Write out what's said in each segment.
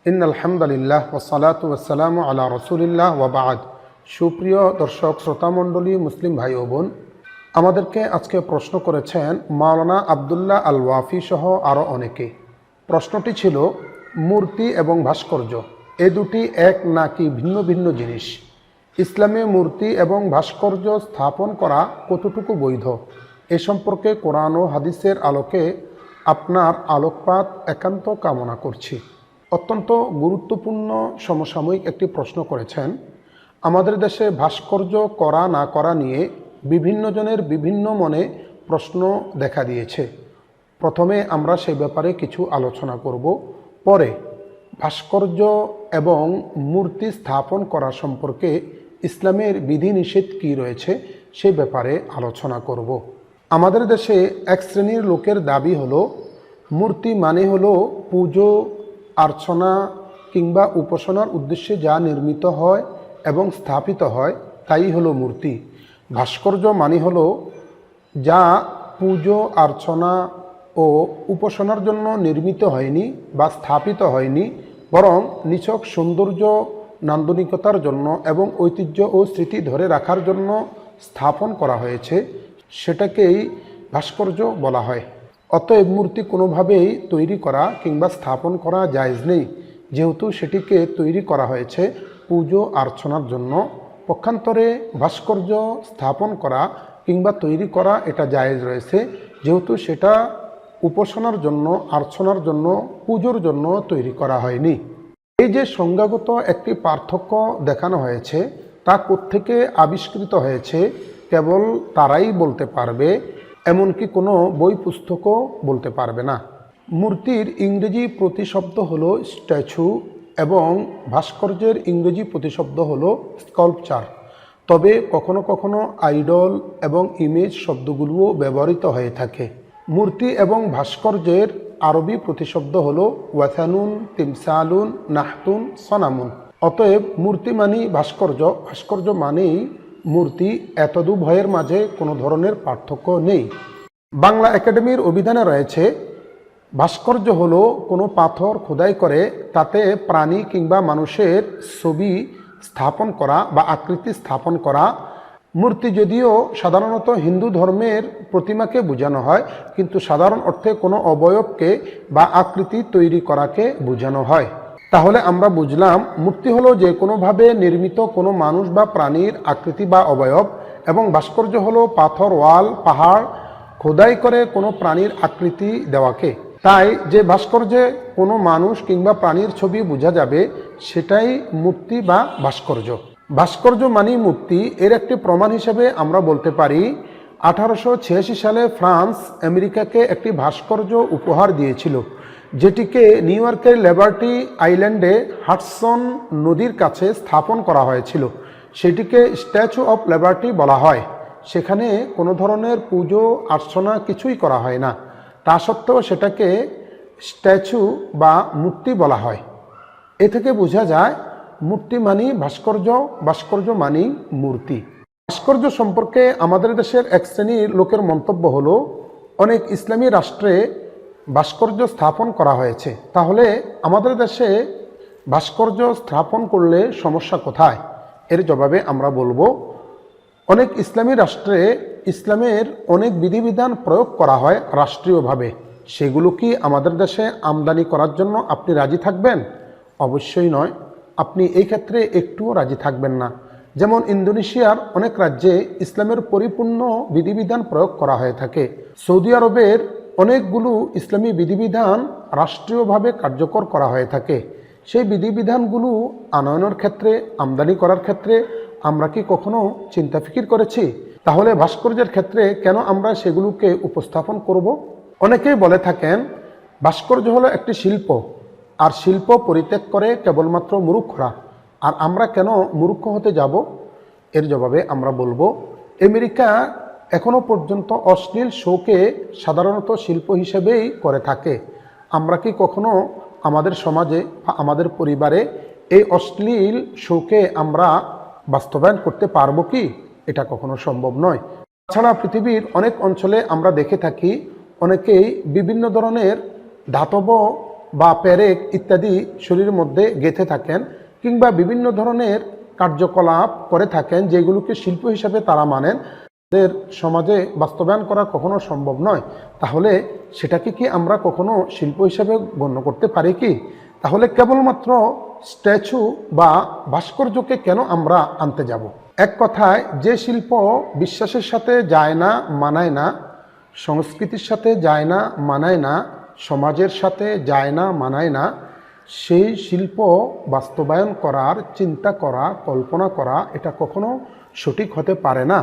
ইন্নাল হামদুলিল্লাহ ওয়াসসালাতু ওয়াসসালামু আলা রাসূলিল্লাহ ওয়া বা'দ। সুপ্রিয় দর্শক শ্রোতামণ্ডলী, মুসলিম ভাই ও বোন, আমাদেরকে আজকে প্রশ্ন করেছেন মাওলানা আব্দুল্লাহ আল ওয়াফি সহ আরও অনেকে। প্রশ্নটি ছিল, মূর্তি এবং ভাস্কর্য এ দুটি এক নাকি ভিন্ন ভিন্ন জিনিস? ইসলামে মূর্তি এবং ভাস্কর্য স্থাপন করা কতটুকু বৈধ? এ সম্পর্কে কোরআন ও হাদিসের আলোকে আপনার আলোকপাত একান্ত কামনা করছি। অত্যন্ত গুরুত্বপূর্ণ সমসাময়িক একটি প্রশ্ন করেছেন। আমাদের দেশে ভাস্কর্য করা না করা নিয়ে বিভিন্ন জনের বিভিন্ন মনে প্রশ্ন দেখা দিয়েছে। প্রথমে আমরা সেই ব্যাপারে কিছু আলোচনা করব, পরে ভাস্কর্য এবং মূর্তি স্থাপন করা সম্পর্কে ইসলামের বিধিনিষেধ কী রয়েছে সে ব্যাপারে আলোচনা করব। আমাদের দেশে এক শ্রেণীর লোকের দাবি হলো, মূর্তি মানে হলো পুজো অর্চনা কিংবা উপাসনার উদ্দেশ্যে যা নির্মিত হয় এবং স্থাপিত হয় তাই হলো মূর্তি। ভাস্কর্য মানে হলো যা পুজো অর্চনা ও উপাসনার জন্য নির্মিত হয়নি বা স্থাপিত হয়নি, বরং নিছক সৌন্দর্য নান্দনিকতার জন্য এবং ঐতিহ্য ও স্মৃতি ধরে রাখার জন্য স্থাপন করা হয়েছে, সেটাকেই ভাস্কর্য বলা হয়। অতএব মূর্তি কোনোভাবেই তৈরি করা কিংবা স্থাপন করা জায়েজ নেই, যেহেতু সেটিকে তৈরি করা হয়েছে পুজো অর্চনার জন্য। পক্ষান্তরে ভাস্কর্য স্থাপন করা কিংবা তৈরি করা এটা জায়েজ রয়েছে, যেহেতু সেটা উপাসনার জন্য, অর্চনার জন্য, পুজোর জন্য তৈরি করা হয়নি। এই যে সংজ্ঞাগত একটি পার্থক্য দেখানো হয়েছে, তা কোত্থেকে আবিষ্কৃত হয়েছে কেবল তারাই বলতে পারবে, এমনকি কোনো বই পুস্তকও বলতে পারবে না। মূর্তির ইংরেজি প্রতিশব্দ হলো স্ট্যাচু এবং ভাস্কর্যের ইংরেজি প্রতিশব্দ হলো স্কাল্পচার। তবে কখনো কখনো আইডল এবং ইমেজ শব্দগুলোও ব্যবহৃত হয়ে থাকে। মূর্তি এবং ভাস্কর্যের আরবি প্রতিশব্দ হলো ওয়াথানুন, তিমসালুন, নাহতুন, সনামুন। অতএব মূর্তি মানেই ভাস্কর্য, ভাস্কর্য মানেই মূর্তি, এতদুভয়ের মাঝে কোনো ধরনের পার্থক্য নেই। বাংলা একাডেমির অভিধানে রয়েছে, ভাস্কর্য হলো কোনো পাথর খোদাই করে তাতে প্রাণী কিংবা মানুষের ছবি স্থাপন করা বা আকৃতি স্থাপন করা। মূর্তি যদিও সাধারণত হিন্দু ধর্মের প্রতিমাকে বোঝানো হয়, কিন্তু সাধারণ অর্থে কোনো অবয়বকে বা আকৃতি তৈরি করাকে বোঝানো হয়। তাহলে আমরা বুঝলাম, মূর্তি হলো যে কোনোভাবে নির্মিত কোনো মানুষ বা প্রাণীর আকৃতি বা অবয়ব, এবং ভাস্কর্য হলো পাথর, ওয়াল, পাহাড় খোদাই করে কোনো প্রাণীর আকৃতি দেওয়াকে। তাই যে ভাস্কর্যে কোনো মানুষ কিংবা প্রাণীর ছবি বোঝা যাবে সেটাই মূর্তি বা ভাস্কর্য। ভাস্কর্য মানেই মূর্তি, এর একটি প্রমাণ হিসেবে আমরা বলতে পারি 1886 সালে ফ্রান্স আমেরিকাকে একটি ভাস্কর্য উপহার দিয়েছিল, যেটিকে নিউ ইয়র্কের লিবার্টি আইল্যান্ডে হাডসন নদীর কাছে স্থাপন করা হয়েছিল। সেটিকে স্ট্যাচু অফ লিবার্টি বলা হয়। সেখানে কোনো ধরনের পুজো অর্চনা কিছুই করা হয় না, তা সত্ত্বেও সেটাকে স্ট্যাচু বা মূর্তি বলা হয়। এ থেকে বোঝা যায় মূর্তি মানেই ভাস্কর্য, ভাস্কর্য মানেই মূর্তি। ভাস্কর্য সম্পর্কে আমাদের দেশের এক শ্রেণীর লোকের মন্তব্য হলো, অনেক ইসলামী রাষ্ট্রে ভাস্কর্য স্থাপন করা হয়েছে, তাহলে আমাদের দেশে ভাস্কর্য স্থাপন করলে সমস্যা কোথায়? এর জবাবে আমরা বলবো, অনেক ইসলামী রাষ্ট্রে ইসলামের অনেক বিধিবিধান প্রয়োগ করা হয় রাষ্ট্রীয়ভাবে। সেগুলো কি আমাদের দেশে আমদানি করার জন্য আপনি রাজি থাকবেন? অবশ্যই নয়। আপনি এই ক্ষেত্রে একটুও রাজি থাকবেন না। যেমন ইন্দোনেশিয়ার অনেক রাজ্যে ইসলামের পরিপূর্ণ বিধিবিধান প্রয়োগ করা হয়ে থাকে। সৌদি আরবের অনেকগুলো ইসলামী বিধিবিধান রাষ্ট্রীয়ভাবে কার্যকর করা হয়ে থাকে। সেই বিধিবিধানগুলো আনয়নের ক্ষেত্রে, আমদানি করার ক্ষেত্রে আমরা কি কখনো চিন্তা ফিকির করেছি? তাহলে ভাস্কর্যের ক্ষেত্রে কেন আমরা সেগুলোকে উপস্থাপন করব? অনেকেই বলে থাকেন, ভাস্কর্য হলো একটি শিল্প, আর শিল্প পরিত্যাগ করে কেবলমাত্র মূর্খরা, আর আমরা কেন মূর্খ হতে যাব? এর জবাবে আমরা বলবো, আমেরিকা এখনো পর্যন্ত অশ্লীল শোকে সাধারণত শিল্প হিসেবেই করে থাকে। আমরা কি কখনো আমাদের সমাজে বা আমাদের পরিবারে এই অশ্লীল শোকে আমরা বাস্তবায়ন করতে পারবো কি? এটা কখনো সম্ভব নয়। তাছাড়া পৃথিবীর অনেক অঞ্চলে আমরা দেখে থাকি, অনেকেই বিভিন্ন ধরনের ধাতব বা পেরেক ইত্যাদি শরীরের মধ্যে গেঁথে থাকেন, কিংবা বিভিন্ন ধরনের কার্যকলাপ করে থাকেন যেগুলোকে শিল্প হিসাবে তারা মানেন, তাদের সমাজে বাস্তবায়ন করা কখনো সম্ভব নয়, তাহলে সেটাকে কি আমরা কখনো শিল্প হিসাবে গণ্য করতে পারি কি? তাহলে কেবলমাত্র স্ট্যাচু বা ভাস্কর্যকে কেন আমরা আনতে যাব? এক কথায়, যে শিল্প বিশ্বাসের সাথে যায় না, মানায় না, সংস্কৃতির সাথে যায় না, মানায় না, সমাজের সাথে যায় না, মানায় না, সেই শিল্প বাস্তবায়ন করার চিন্তা করা, কল্পনা করা, এটা কখনো সঠিক হতে পারে না।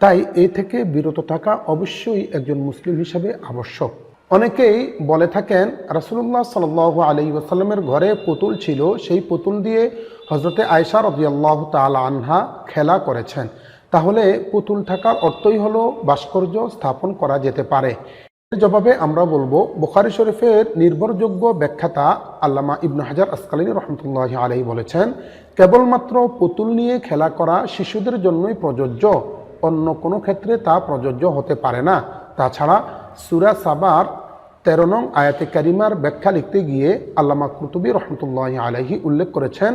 তাই এ থেকে বিরত থাকা অবশ্যই একজন মুসলিম হিসাবে আবশ্যক। অনেকেই বলে থাকেন রাসূলুল্লাহ সাল্লাল্লাহু আলাইহি ওয়াসাল্লামের ঘরে পুতুল ছিল, সেই পুতুল দিয়ে হযরতে আয়েশা রাদিয়াল্লাহু তাআলা আনহা খেলা করেছেন। তাহলে পুতুল থাকার অর্থই হলো ভাস্কর্য স্থাপন করা যেতে পারে। এর জবাবে আমরা বলবো, বুখারী শরীফের নির্ভরযোগ্য ব্যাখ্যাতা আল্লামা ইবনে হাজার আসকালানী রাহমাতুল্লাহি আলাইহি বলেছেন, কেবলমাত্র পুতুল নিয়ে খেলা করা শিশুদের জন্যই প্রযোজ্য, অন্য কোনো ক্ষেত্রে তা প্রযোজ্য হতে পারে না। তাছাড়া সূরা সাবার 13 নং আয়াতে কারিমার ব্যাখ্যা লিখতে গিয়ে আল্লামা কুরতুবী রাহমাতুল্লাহি আলাইহি উল্লেখ করেছেন,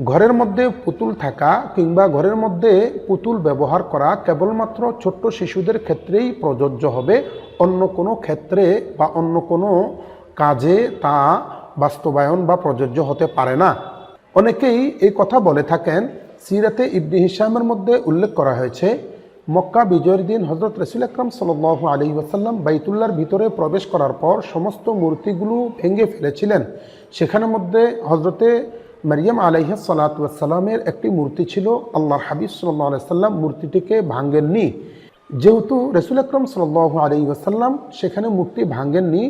ঘরের মধ্যে পুতুল থাকা কিংবা ঘরের মধ্যে পুতুল ব্যবহার করা কেবলমাত্র ছোট্ট শিশুদের ক্ষেত্রেই প্রযোজ্য হবে, অন্য কোনো ক্ষেত্রে বা অন্য কোনো কাজে তা বাস্তবায়ন বা প্রযোজ্য হতে পারে না। অনেকেই এই কথা বলে থাকেন, সিরাতে ইবনে হিশামের মধ্যে উল্লেখ করা হয়েছে, মক্কা বিজয়ের দিন হযরত রাসূল আকরাম সাল্লাল্লাহু আলাইহি ওয়াসাল্লাম বাইতুল্লাহর ভিতরে প্রবেশ করার পর সমস্ত মূর্তিগুলো ভেঙে ফেলেছিলেন। সেখানের মধ্যে হযরতে মারিয়াম আলাইহিস সালাতু ওয়াস সালামের একটি মূর্তি ছিল। আল্লাহর হাবিব সাল্লাল্লাহু আলাইহি সাল্লাম মূর্তিটিকে ভাঙেননি। যেহেতু রাসূল আকরাম সাল্লাল্লাহু আলাইহি ওয়াসাল্লাম সেখানে মূর্তি ভাঙেননি,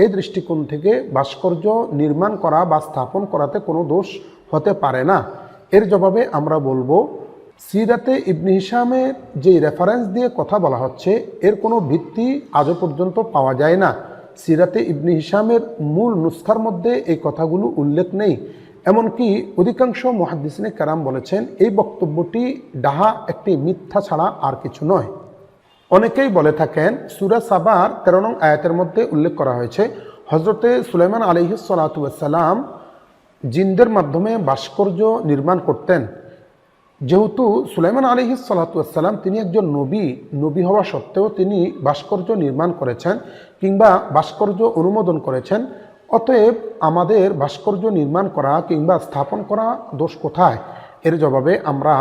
এই দৃষ্টিকোণ থেকে ভাস্কর্য নির্মাণ করা বা স্থাপন করাতে কোনো দোষ হতে পারে না। এর জবাবে আমরা বলবো, সিরাতে ইবনে হিশামের যে রেফারেন্স দিয়ে কথা বলা হচ্ছে, এর কোনো ভিত্তি আজও পর্যন্ত পাওয়া যায় না। সিরাতে ইবনে হিশামের মূল নুসখার মধ্যে এই কথাগুলো উল্লেখ নেই। এমনকি অধিকাংশ মুহাদ্দিসিনে কেরাম বলেছেন, এই বক্তব্যটি ডাহা একটি মিথ্যা ছাড়া আর কিছু নয়। অনেকেই বলে থাকেন, সূরা সাবার 13 নং আয়াতের মধ্যে উল্লেখ করা হয়েছে, হযরতে সুলাইমান আলাইহিস সালাতু ওয়াস সালাম জিনদের মাধ্যমে ভাস্কর্য নির্মাণ করতেন। যেহেতু সুলাইমান আলাইহিস সালাতু ওয়াস সালাম তিনি একজন নবী হওয়া সত্ত্বেও তিনি ভাস্কর্য নির্মাণ করেছেন কিংবা ভাস্কর্য অনুমোদন করেছেন, অতএব আমাদের ভাস্কর্য নির্মাণ করা কিংবা স্থাপন করা দোষ কোথায়? এর জবাবে আমরা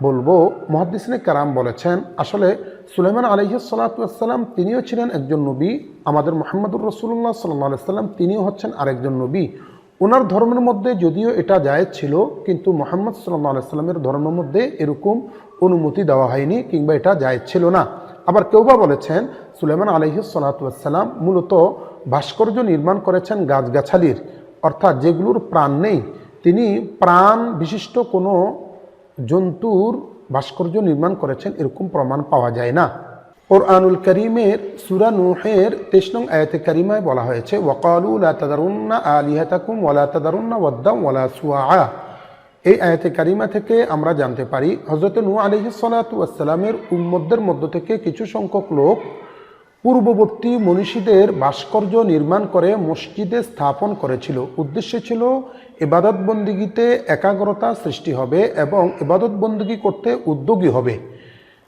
বলবো, মুহাদ্দিসিনে কেরাম বলেছেন, আসলে সুলাইমান আলাইহিস সালাতু ওয়াস সালাম তিনিও ছিলেন একজন নবী, আমাদের মুহাম্মদুর রাসূলুল্লাহ সাল্লাল্লাহু আলাইহি ওয়াসাল্লাম তিনিও হচ্ছেন আরেকজন নবী। ওনার ধর্মের মধ্যে যদিও এটা জায়েজ ছিল, কিন্তু মুহাম্মদ সাল্লাল্লাহু আলাইহি ওয়াসাল্লামের ধর্মের মধ্যে এরকম অনুমতি দেওয়া হয়নি কিংবা এটা জায়েজ ছিল না। আবার কেউ বা বলেছেন, সুলাইমান আলাইহিস সালাতু ওয়াস সালাম মূলত ভাস্কর্য নির্মাণ করেছেন গাছগাছালির, অর্থাৎ যেগুলোর প্রাণ নেই। তিনি প্রাণ বিশিষ্ট কোনো জন্তুর ভাস্কর্য নির্মাণ করেছেন এরকম প্রমাণ পাওয়া যায় না। কুরআনুল কারীমের সূরা নূহের 23 নং আয়াতে কারিমায় বলা হয়েছে, ওয়াকালু লা তাযারুন্না আলিহাতাকুম ওয়া লা তাযারুন্না ওয়াদ্দাম ওয়া লা সুআআ। এই আয়াতে কারিমা থেকে আমরা জানতে পারি, হযরত নূহ আলাইহিস সালাতু ওয়াস সালামের উম্মতদের মধ্য থেকে কিছু সংখ্যক লোক পূর্ববর্তী মনীষীদের ভাস্কর্য নির্মাণ করে মসজিদে স্থাপন করেছিল। উদ্দেশ্য ছিল ইবাদত বন্দিগিতে একাগ্রতা সৃষ্টি হবে এবং ইবাদত বন্দিগি করতে উদ্যোগী হবে।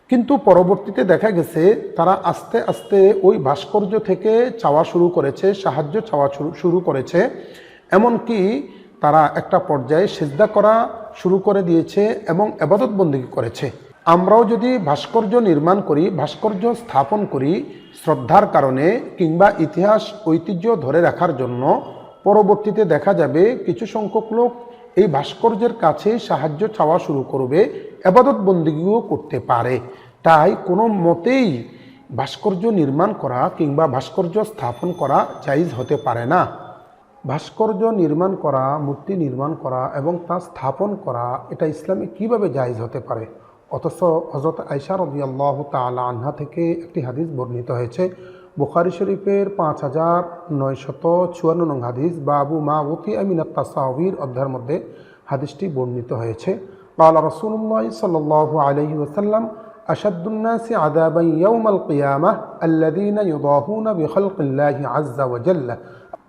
কিন্তু পরবর্তীতে দেখা গেছে তারা আস্তে আস্তে ওই ভাস্কর্য থেকে চাওয়া শুরু করেছে, সাহায্য চাওয়া শুরু করেছে, এমনকি তারা একটা পর্যায়ে সিজদা করা শুরু করে দিয়েছে এবং ইবাদত বন্দিগি করেছে। আমরাও যদি ভাস্কর্য নির্মাণ করি, ভাস্কর্য স্থাপন করি শ্রদ্ধার কারণে কিংবা ইতিহাস ঐতিহ্য ধরে রাখার জন্য, পরবর্তীতে দেখা যাবে কিছু সংখ্যক লোক এই ভাস্কর্যের কাছে সাহায্য চাওয়া শুরু করবে, ইবাদত বন্দিগিও করতে পারে। তাই কোনো মতেই ভাস্কর্য নির্মাণ করা কিংবা ভাস্কর্য স্থাপন করা জায়েজ হতে পারে না। ভাস্কর্য নির্মাণ করা, মূর্তি নির্মাণ করা এবং তা স্থাপন করা, এটা ইসলামে কিভাবে জায়েজ হতে পারে? অথচ হযরত আয়েশা রাদিয়াল্লাহু তাআলা আনহা থেকে একটি হাদিস বর্ণিত হয়েছে, বুখারী শরীফের 5954 নং হাদিস, বাবু মা উতিয়া মিনাত তাসাউবির অধ্যায়ের মধ্যে হাদিসটি বর্ণিত হয়েছে। ক্বালা রাসূলুল্লাহ সাল্লাল্লাহু আলাইহি ওয়াসাল্লাম, আশাদ্দুন নাসি আযাবান ইয়াউমাল কিয়ামাহ আল্লাযীনা ইউদাহুনা বিখালকিল্লাহি আযযা ওয়া জাল্লা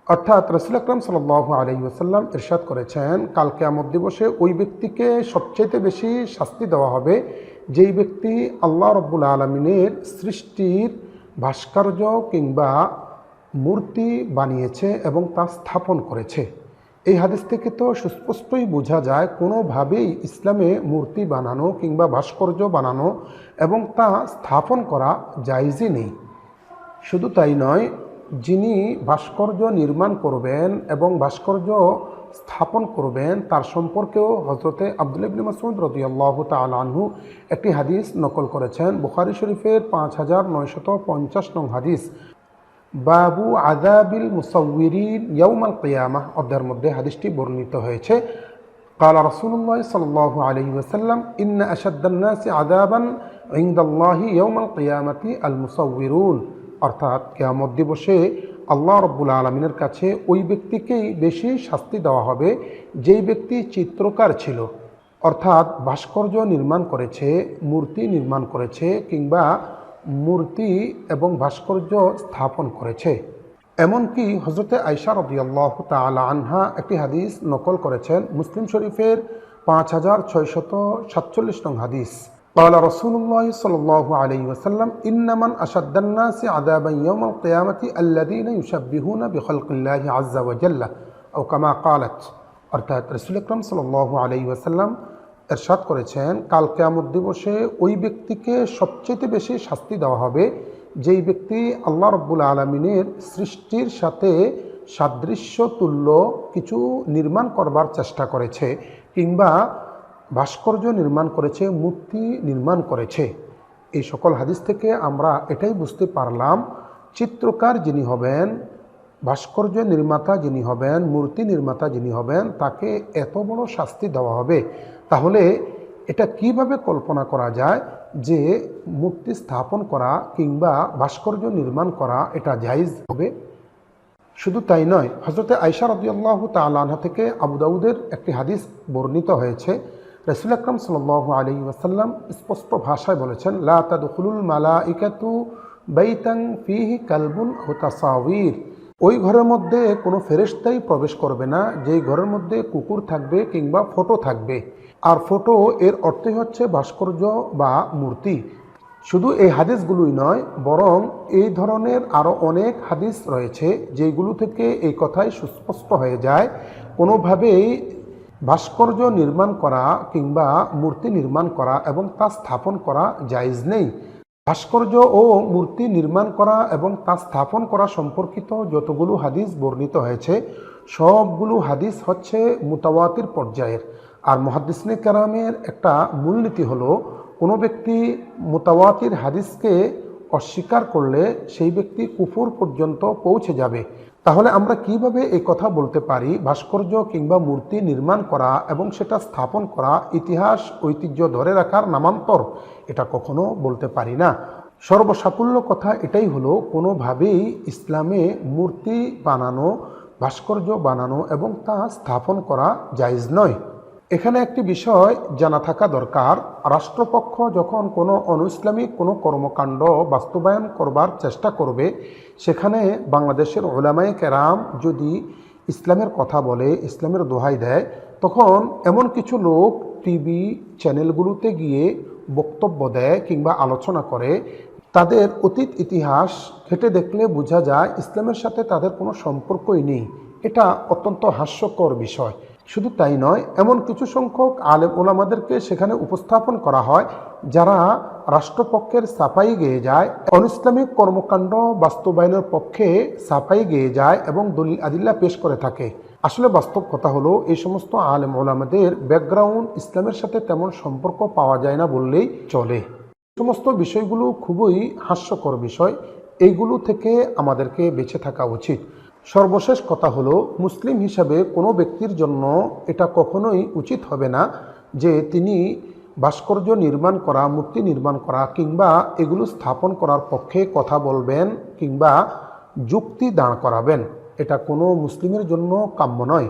অর্থাৎ রাসূল আকরাম সাল্লাল্লাহু আলাইহি ওয়াসাল্লাম ইরশাদ করেছেন, কাল কিয়ামত দিবসে ওই ব্যক্তিকে সবচাইতে বেশি শাস্তি দেওয়া হবে যেই ব্যক্তি আল্লাহ রাব্বুল আলামিনের সৃষ্টির ভাস্কর্য কিংবা মূর্তি বানিয়েছে এবং তা স্থাপন করেছে। এই হাদিস থেকে তো সুস্পষ্টই বোঝা যায় কোনোভাবেই ইসলামে মূর্তি বানানো কিংবা ভাস্কর্য বানানো এবং তা স্থাপন করা জায়েজই নেই। শুধু তাই নয়, যিনি ভাস্কর্য নির্মাণ করবেন এবং ভাস্কর্য স্থাপন করবেন তার সম্পর্কেও হযরতে আব্দুল্লাহ ইবনে মাসউদ রাদিয়াল্লাহু তাআলা আনহু একটি হাদিস নকল করেছেন। বুখারী শরীফের 5950 নং হাদিস, বাবু আযাবিল মুসাউউরিন ইয়াউমাল কিয়ামাহ অধ্যায়ের মধ্যে হাদিসটি বর্ণিত হয়েছে। قال رسول الله صلى الله عليه وسلم إن أشد الناس عذابا عند الله يوم القيامة المصورون। অর্থাৎ কিয়ামত দিবসে আল্লাহ রাব্বুল আলামিনের কাছে ওই ব্যক্তিকেই বেশি শাস্তি দেওয়া হবে যেই ব্যক্তি চিত্রকার ছিল, অর্থাৎ ভাস্কর্য নির্মাণ করেছে, মূর্তি নির্মাণ করেছে কিংবা মূর্তি এবং ভাস্কর্য স্থাপন করেছে। এমনকি হযরতে আয়েশা রাদিয়াল্লাহু তাআলা আনহা একটি হাদিস নকল করেছেন, মুসলিম শরীফের 5647 নং হাদিস। قال رسول الله صلى الله عليه وسلم إن من أشد الناس عذابا يوم القيامة الذين يشبهون بخلق الله عز وجل أو كما قالت। অর্থাৎ রাসূল আকরাম সাল্লাল্লাহু আলাইহি ওয়াসাল্লাম ইরশাদ করেছেন, কাল কিয়ামত দিবসে ওই ব্যক্তিকে সবচেয়ে বেশি শাস্তি দেওয়া হবে যেই ব্যক্তি আল্লাহ রাব্বুল আলামিনের সৃষ্টির সাথে সাদৃশ্য তুল্য কিছু নির্মাণ করবার চেষ্টা করেছে কিংবা ভাস্কর্য নির্মাণ করেছে, মূর্তি নির্মাণ করেছে। এই সকল হাদিস থেকে আমরা এটাই বুঝতে পারলাম, চিত্রকার যিনি হবেন, ভাস্কর্য নির্মাতা যিনি হবেন, মূর্তি নির্মাতা যিনি হবেন, তাকে এত বড় শাস্তি দেওয়া হবে। তাহলে এটা কিভাবে কল্পনা করা যায় যে মূর্তি স্থাপন করা কিংবা ভাস্কর্য নির্মাণ করা এটা জায়েজ হবে? শুধু তাই নয়, হযরতে আয়েশা রাদিয়াল্লাহু তাআলা আনহা থেকে আবু দাউদের একটি হাদিস বর্ণিত হয়েছে। রাসূল আকরাম সাল্লাল্লাহু আলাইহি ওয়াসাল্লাম স্পষ্ট ভাষায় বলেছেন, লা তাদখুলুল মালাইকাতু বাইতান ফীহি কালবুন আও তাসাওয়ির। ওই ঘরের মধ্যে কোনো ফেরেশতাই প্রবেশ করবে না যেই ঘরের মধ্যে কুকুর থাকবে কিংবা ফটো থাকবে। আর ফটো এর অর্থই হচ্ছে ভাস্কর্য বা মূর্তি। শুধু এই হাদিসগুলোই নয়, বরং এই ধরনের আরও অনেক হাদিস রয়েছে যেগুলো থেকে এই কথাই সুস্পষ্ট হয়ে যায় কোনোভাবেই ভাস্কর্য নির্মাণ করা কিংবা মূর্তি নির্মাণ করা এবং তা স্থাপন করা জায়েজ নেই। ভাস্কর্য ও মূর্তি নির্মাণ করা এবং তা স্থাপন করা সম্পর্কিত যতগুলো হাদিস বর্ণিত হয়েছে সবগুলো হাদিস হচ্ছে মুতাওয়াতির পর্যায়ের। আর মুহাদ্দিসিনে কেরামের একটা মূলনীতি হলো, কোনো ব্যক্তি মুতাওয়াতির হাদিসকে অস্বীকার করলে সেই ব্যক্তি কুফর পর্যন্ত পৌঁছে যাবে। তাহলে আমরা কিভাবে এই কথা বলতে পারি ভাস্কর্য কিংবা মূর্তি নির্মাণ করা এবং সেটা স্থাপন করা ইতিহাস ঐতিহ্য ধরে রাখার নামান্তর? এটা কখনো বলতে পারি না। সর্বসাকুল্য কথা এটাই হলো, কোনোভাবেই ইসলামে মূর্তি বানানো, ভাস্কর্য বানানো এবং তা স্থাপন করা জায়েজ নয়। এখানে একটি বিষয় জানা থাকা দরকার, রাষ্ট্রপক্ষ যখন কোনো অনুইসলামিক কোনো কর্মকাণ্ড বাস্তবায়ন করবার চেষ্টা করবে, সেখানে বাংলাদেশের উলামায়ে কেরাম যদি ইসলামের কথা বলে, ইসলামের দোহাই দেয়, তখন এমন কিছু লোক টিভি চ্যানেলগুলোতে গিয়ে বক্তব্য দেয় কিংবা আলোচনা করে, তাদের অতীত ইতিহাস ঘেঁটে দেখলে বোঝা যায় ইসলামের সাথে তাদের কোনো সম্পর্কই নেই। এটা অত্যন্ত হাস্যকর বিষয়। শুধু তাই নয়, এমন কিছু সংখ্যক আলেম ওলামাদেরকে সেখানে উপস্থাপন করা হয় যারা রাষ্ট্রপক্ষের সাফাই গেয়ে যায়, অনইসলামিক কর্মকাণ্ড বাস্তবায়নের পক্ষে সাফাই গেয়ে যায় এবং দলিল আদিল্লা পেশ করে থাকে। আসলে বাস্তব কথা হলো, এই সমস্ত আলেম ওলামাদের ব্যাকগ্রাউন্ড ইসলামের সাথে তেমন সম্পর্ক পাওয়া যায় না বললেই চলে। সমস্ত বিষয়গুলো খুবই হাস্যকর বিষয়, এইগুলো থেকে আমাদেরকে বেঁচে থাকা উচিত। সর্বশেষ কথা হলো, মুসলিম হিসাবে কোনো ব্যক্তির জন্য এটা কখনোই উচিত হবে না যে তিনি ভাস্কর্য নির্মাণ করা, মূর্তি নির্মাণ করা কিংবা এগুলো স্থাপন করার পক্ষে কথা বলবেন কিংবা যুক্তি দাঁড় করাবেন। এটা কোনো মুসলিমের জন্য কাম্য নয়।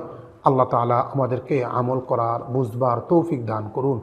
আল্লাহ তাআলা আমাদেরকে আমল করার, বুঝবার তৌফিক দান করুন।